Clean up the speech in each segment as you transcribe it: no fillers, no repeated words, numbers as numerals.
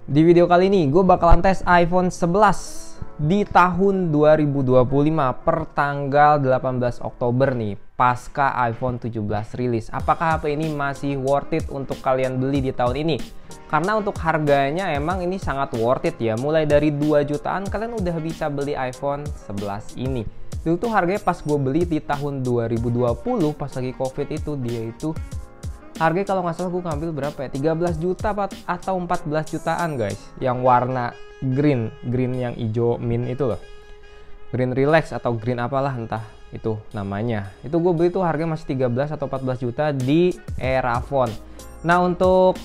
Di video kali ini gue bakalan tes iPhone 11 di tahun 2025 per tanggal 18 Oktober nih, pasca iPhone 17 rilis. Apakah HP ini masih worth it untuk kalian beli di tahun ini? Karena untuk harganya emang ini sangat worth it ya. Mulai dari 2 jutaan kalian udah bisa beli iPhone 11 ini. Dulu tuh harganya pas gue beli di tahun 2020 pas lagi COVID itu, dia itu harganya kalau nggak salah gue ngambil berapa ya, 13 juta atau 14 jutaan guys, yang warna green yang hijau mint itu loh, green relax atau green apalah entah itu namanya. Itu gue beli tuh harganya masih 13 atau 14 juta di Erafone. Nah untuk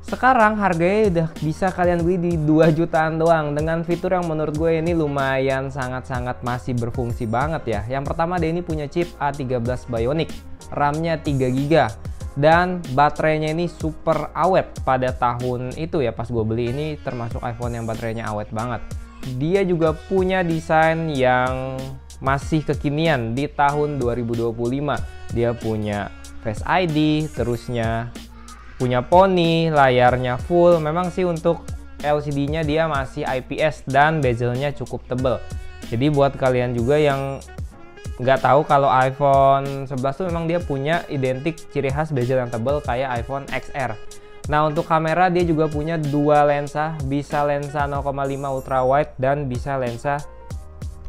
sekarang harganya udah bisa kalian beli di 2 jutaan doang dengan fitur yang menurut gue ini lumayan sangat-sangat masih berfungsi banget ya. Yang pertama dia ini punya chip A13 Bionic, RAM-nya 3 GB dan baterainya ini super awet pada tahun itu ya, pas gue beli ini termasuk iPhone yang baterainya awet banget. Dia juga punya desain yang masih kekinian di tahun 2025. Dia punya Face ID, terusnya punya poni, layarnya full. Memang sih untuk LCD-nya dia masih IPS dan bezelnya cukup tebal. Jadi buat kalian juga yang nggak tahu, kalau iPhone 11 tuh memang dia punya identik ciri khas bezel yang tebal kayak iPhone XR. Nah untuk kamera dia juga punya dua lensa, bisa lensa 0,5 ultra wide dan bisa lensa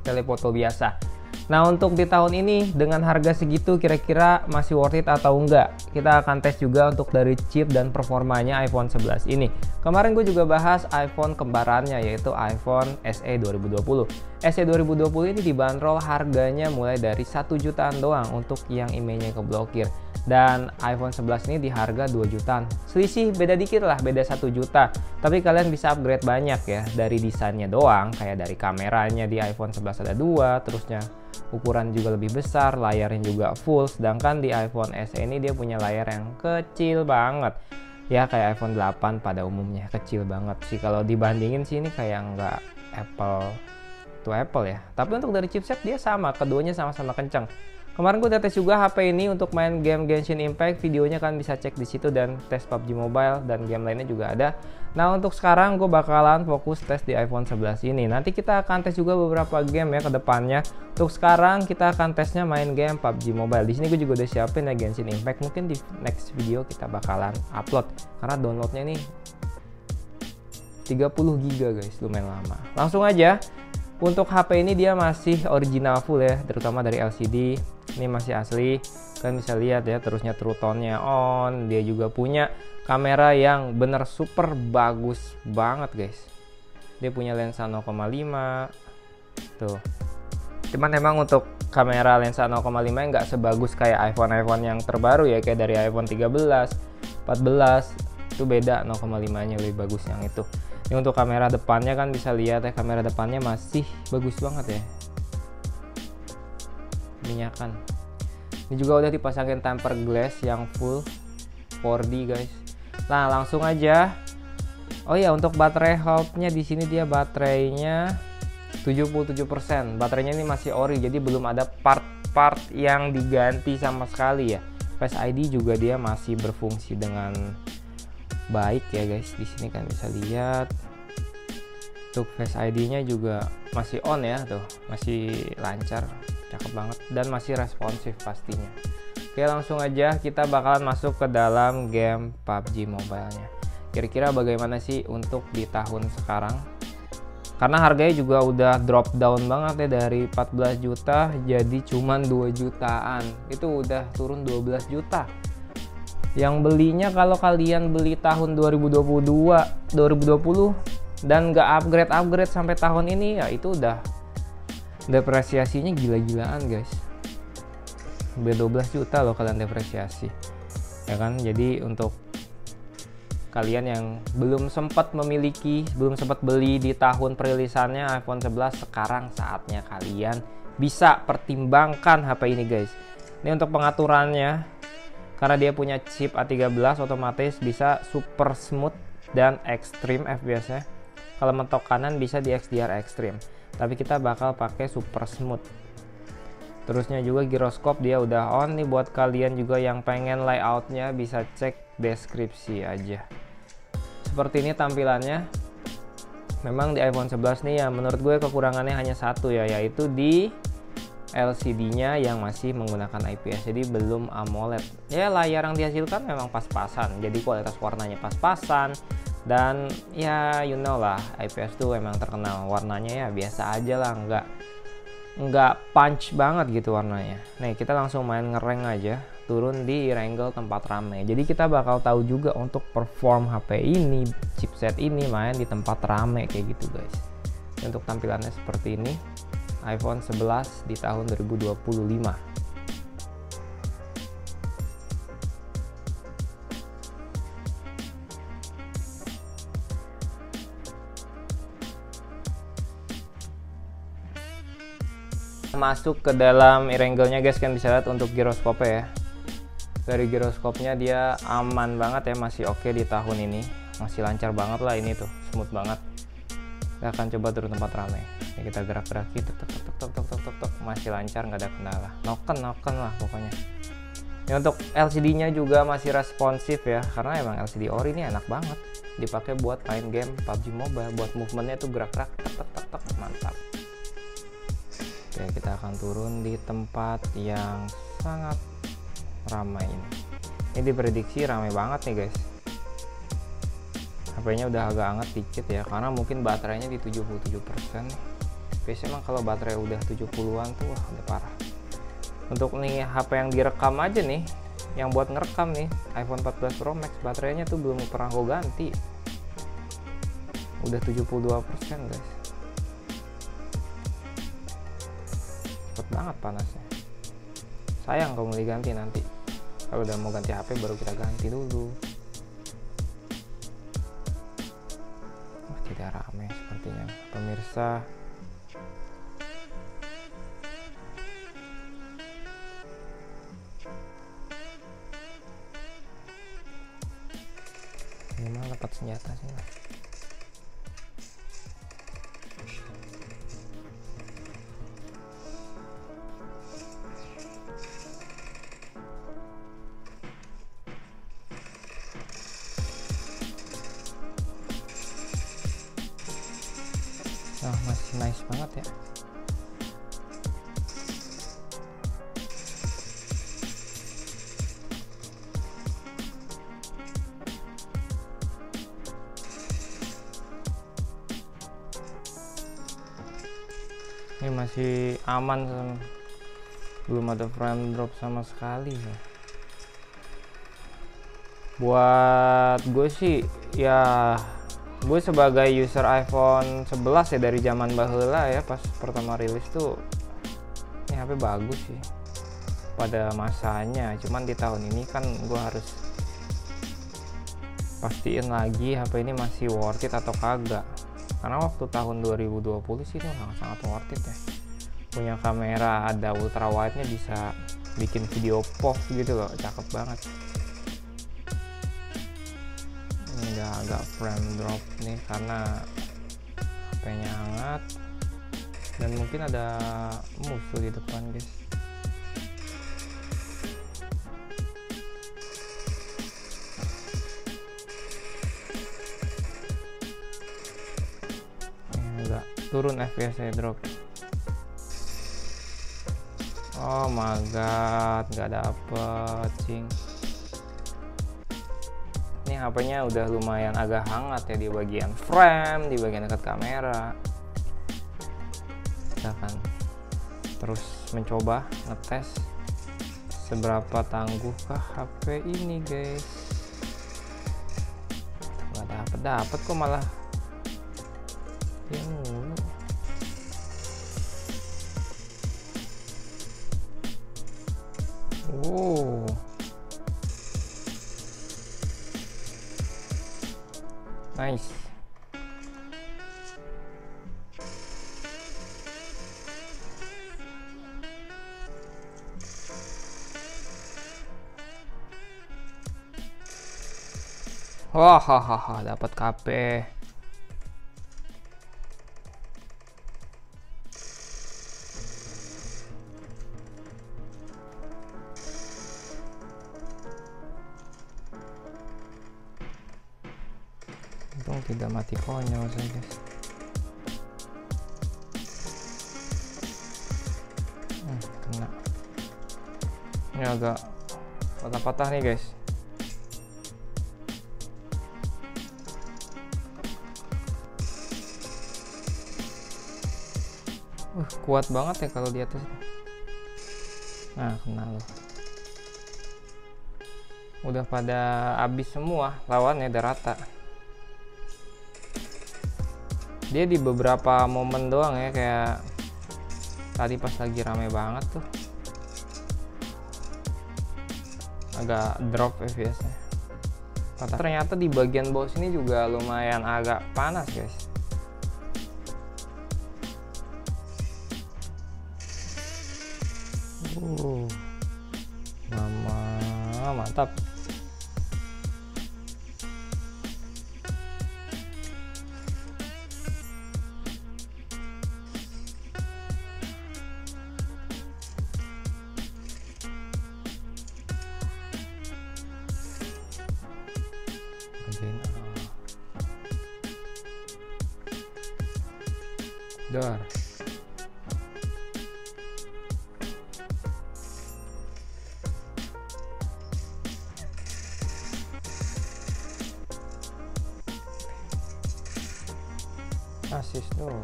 telefoto biasa. Nah untuk di tahun ini dengan harga segitu kira-kira masih worth it atau enggak? Kita akan tes juga untuk dari chip dan performanya iPhone 11 ini. Kemarin gue juga bahas iPhone kembarannya yaitu iPhone SE 2020. SE 2020 ini dibanderol harganya mulai dari 1 jutaan doang untuk yang emailnya keblokir. Dan iPhone 11 ini di harga 2 jutaan. Selisih beda dikit lah, beda 1 juta. Tapi kalian bisa upgrade banyak ya dari desainnya doang, kayak dari kameranya di iPhone 11 ada 2, terusnya ukuran juga lebih besar, layarnya juga full. Sedangkan di iPhone SE ini dia punya layar yang kecil banget. Ya kayak iPhone 8 pada umumnya, kecil banget sih. Kalau dibandingin sih ini kayak nggak Apple to Apple ya. Tapi untuk dari chipset dia sama, keduanya sama-sama kencang. Kemarin gue udah tes juga HP ini untuk main game Genshin Impact, videonya kan bisa cek di situ, dan tes PUBG Mobile dan game lainnya juga ada. Nah untuk sekarang gue bakalan fokus tes di iPhone 11 ini. Nanti kita akan tes juga beberapa game ya ke depannya. Untuk sekarang kita akan tesnya main game PUBG Mobile. Di sini gue juga udah siapin ya Genshin Impact. Mungkin di next video kita bakalan upload karena downloadnya nih 30 GB guys, lumayan lama. Langsung aja. Untuk HP ini dia masih original full ya, terutama dari LCD. Ini masih asli, kalian bisa lihat ya, terusnya True Tone-nya on. Dia juga punya kamera yang bener super bagus banget guys. Dia punya lensa 0,5 tuh. Cuman emang untuk kamera lensa 0,5 nggak sebagus kayak iPhone yang terbaru ya, kayak dari iPhone 13, 14 itu beda, 0,5-nya lebih bagus yang itu. Ini untuk kamera depannya kan bisa lihat ya, kamera depannya masih bagus banget ya, minyakan. Ini juga udah dipasangin tempered glass yang full 4D guys. Nah langsung aja. Oh ya, untuk baterai health-nya di sini dia baterainya 77%. Baterainya ini masih ori, jadi belum ada part-part yang diganti sama sekali ya. Face ID juga dia masih berfungsi dengan baik ya guys. Di sini kan bisa lihat untuk Face ID-nya juga masih on ya, tuh masih lancar, cakep banget dan masih responsif pastinya. Oke langsung aja kita bakalan masuk ke dalam game PUBG Mobile-nya. Kira-kira bagaimana sih untuk di tahun sekarang? Karena harganya juga udah drop down banget ya, dari 14 juta jadi cuman 2 jutaan. Itu udah turun 12 juta. Yang belinya kalau kalian beli tahun 2020 dan nggak upgrade sampai tahun ini ya, itu udah depresiasinya gila-gilaan guys. Udah 12 juta loh kalian depresiasi ya kan. Jadi untuk kalian yang belum sempat beli di tahun perilisannya iPhone 11, sekarang saatnya kalian bisa pertimbangkan HP ini guys. Ini untuk pengaturannya, karena dia punya chip A13 otomatis bisa super smooth dan extreme FPS-nya. Kalau mentok kanan bisa di XDR extreme, tapi kita bakal pakai super smooth. Terusnya juga giroskop dia udah on nih. Buat kalian juga yang pengen layoutnya bisa cek deskripsi aja. seperti ini tampilannya. Memang di iPhone 11 nih ya, menurut gue kekurangannya hanya satu ya, yaitu di LCD-nya yang masih menggunakan IPS, jadi belum AMOLED. Ya layar yang dihasilkan memang pas-pasan, jadi kualitas warnanya pas-pasan. Dan ya you know lah, IPS tuh emang terkenal warnanya ya biasa aja lah, nggak punch banget gitu warnanya. Nih kita langsung main ngereng aja, turun di Wrangle tempat rame. Jadi kita bakal tahu juga untuk perform HP ini, chipset ini main di tempat rame kayak gitu guys. Untuk tampilannya seperti ini, iPhone 11 di tahun 2025. Masuk ke dalam Wrangle-nya guys, kan bisa lihat untuk giroskopnya ya. Dari giroskopnya dia aman banget ya, masih oke di tahun ini, masih lancar banget lah, ini tuh smooth banget. Kita akan coba turun tempat ramai. Ini kita gerak-geraki, tok, masih lancar, nggak ada kendala. Noken lah pokoknya. Ya, untuk LCD-nya juga masih responsif ya, karena emang LCD ori ini enak banget dipakai buat main game PUBG Mobile. Buat movementnya tuh gerak-gerak, mantap. Oke, kita akan turun di tempat yang sangat ramai ini. Ini diprediksi ramai banget nih guys. HP-nya udah agak hangat dikit ya, karena mungkin baterainya di 77% nih. Biasanya emang kalau baterai udah 70-an tuh wah udah parah. Untuk nih HP yang direkam aja nih, yang buat ngerekam nih, iPhone 14 Pro Max, baterainya tuh belum pernah gue ganti. Udah 72% guys. Cepet banget panasnya. Sayang kalau mau diganti nanti. Kalau udah mau ganti HP baru kita ganti dulu. Tidak ramai sepertinya pemirsa. Gimana dapat senjata sih mas? Nah, masih nice banget ya. Ini masih aman, belum ada frame drop sama sekali ya. Buat gue sih ya, gue sebagai user iPhone 11 ya dari zaman baheula ya, pas pertama rilis tuh ini HP bagus sih pada masanya. Cuman di tahun ini kan gue harus pastiin lagi HP ini masih worth it atau kagak, karena waktu tahun 2020 sih itu sangat worth it ya. Punya kamera ada ultra wide nya, bisa bikin video POV gitu loh, cakep banget. Ini agak frame drop nih karena HP-nya hangat dan mungkin ada musuh di depan guys. Enggak turun FPS-nya, drop. Oh my god, nggak dapet cing. Ini HP-nya udah lumayan agak hangat ya di bagian frame, di bagian dekat kamera. Kita akan terus mencoba ngetes seberapa tangguhkah HP ini guys. Nggak dapet kok, malah yang mulu. Wow. Nice. Wah, hahaha, dapat KP. tidak mati konyol saya guys. Kena. Ini agak patah-patah nih guys. Kuat banget ya kalau di atas. Nah, kena loh. Udah pada habis semua lawannya, udah rata. Dia di beberapa momen doang ya, kayak tadi pas lagi rame banget tuh agak drop FPS-nya. Ternyata di bagian bawah sini juga lumayan agak panas guys. Mantap. Dar. Asis dong.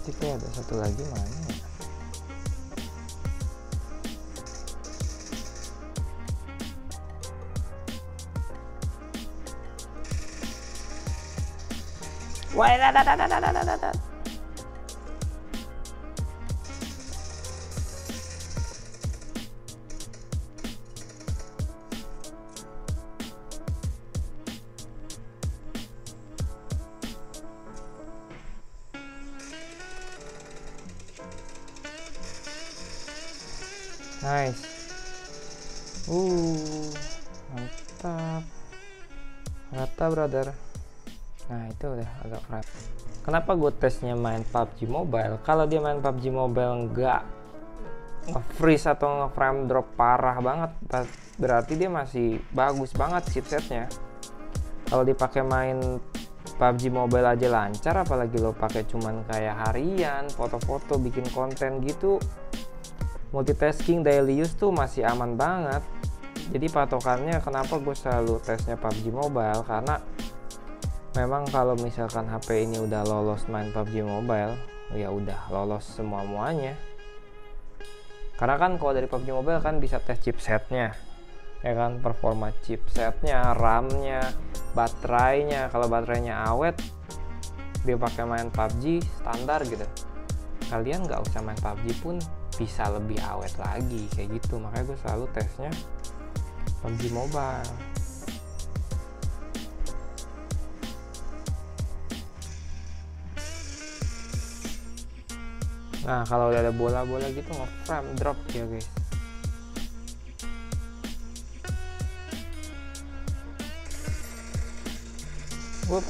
Jika ada satu lagi mana ya? Wah, nice. Mantap. Rata brother. Nah itu udah agak berat. Kenapa gue tesnya main PUBG Mobile? Kalau dia main PUBG Mobile nggak nge-freeze atau nge-frame drop parah banget, berarti dia masih bagus banget chipsetnya. Kalau dipakai main PUBG Mobile aja lancar, apalagi lo pakai cuman kayak harian, foto-foto, bikin konten gitu, multitasking daily use tuh masih aman banget. Jadi patokannya kenapa gue selalu tesnya PUBG Mobile, karena memang kalau misalkan HP ini udah lolos main PUBG Mobile, ya udah lolos semua-muanya. Karena kan kalau dari PUBG Mobile kan bisa tes chipsetnya, ya kan, performa chipsetnya, RAM-nya, baterainya. Kalau baterainya awet, dia pakai main PUBG standar gitu. Kalian nggak usah main PUBG pun bisa lebih awet lagi kayak gitu. Makanya gue selalu tesnya PUBG Mobile. Nah kalau udah ada bola-bola gitu nge-frame drop ya guys. Wup.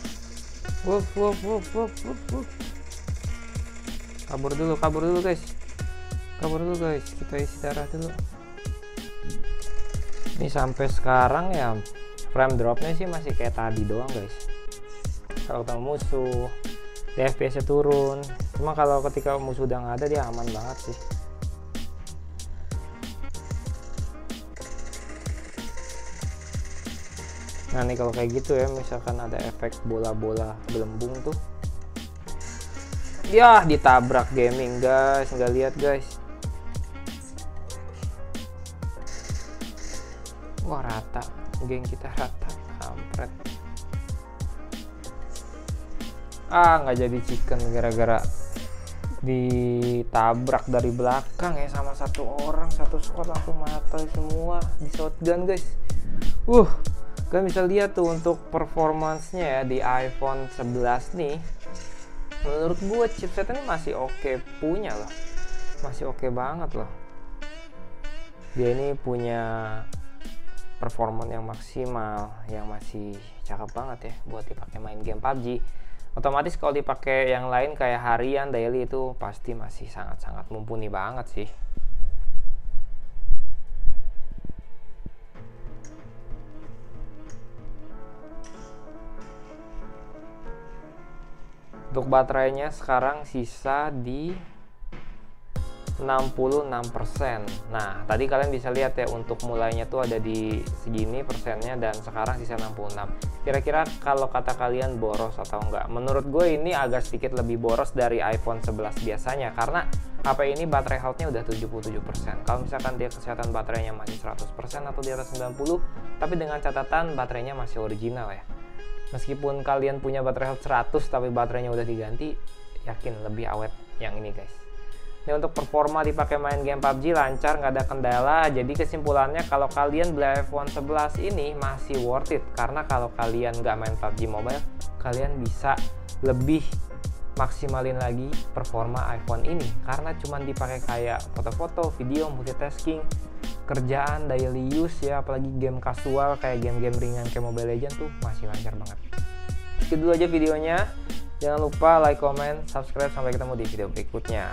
Kabur dulu guys. Kita isi darah dulu. Ini sampai sekarang ya frame dropnya sih masih kayak tadi doang guys. Kalau ketemu musuh, FPS nya turun. Cuma kalau ketika musuh udah nggak ada, dia aman banget sih. Nah nih kalau kayak gitu ya, misalkan ada efek bola-bola gelembung tuh, ya ditabrak gaming guys, nggak lihat guys. Wah rata, geng kita rata, kampret. Nggak jadi chicken gara-gara ditabrak dari belakang ya sama satu orang, satu squad langsung mata semua di shotgun guys. Kalian bisa lihat tuh untuk performance-nya ya di iPhone 11 nih. Menurut gue chipset ini masih oke punya loh, masih oke banget loh. Dia ini punya performance yang maksimal, yang masih cakep banget ya buat dipakai main game PUBG. Otomatis kalau dipakai yang lain kayak harian, daily itu pasti masih sangat-sangat mumpuni banget sih. Untuk baterainya sekarang sisa di 66%. Nah, tadi kalian bisa lihat ya, untuk mulainya tuh ada di segini persennya dan sekarang sisa 66. Kira-kira kalau kata kalian boros atau enggak? Menurut gue ini agak sedikit lebih boros dari iPhone 11 biasanya, karena HP ini baterai health-nya udah 77%. Kalau misalkan dia kesehatan baterainya masih 100% atau di atas 90, tapi dengan catatan baterainya masih original ya. Meskipun kalian punya baterai health 100 tapi baterainya udah diganti, yakin lebih awet yang ini guys. Ini untuk performa dipakai main game PUBG lancar, nggak ada kendala. Jadi kesimpulannya kalau kalian beli iPhone 11 ini masih worth it, karena kalau kalian nggak main PUBG Mobile, kalian bisa lebih maksimalin lagi performa iPhone ini, karena cuman dipakai kayak foto-foto, video, multitasking, kerjaan, daily use ya, apalagi game kasual kayak game-game ringan kayak Mobile Legends tuh masih lancar banget. Segitu dulu aja videonya. Jangan lupa like, comment, subscribe. Sampai ketemu di video berikutnya.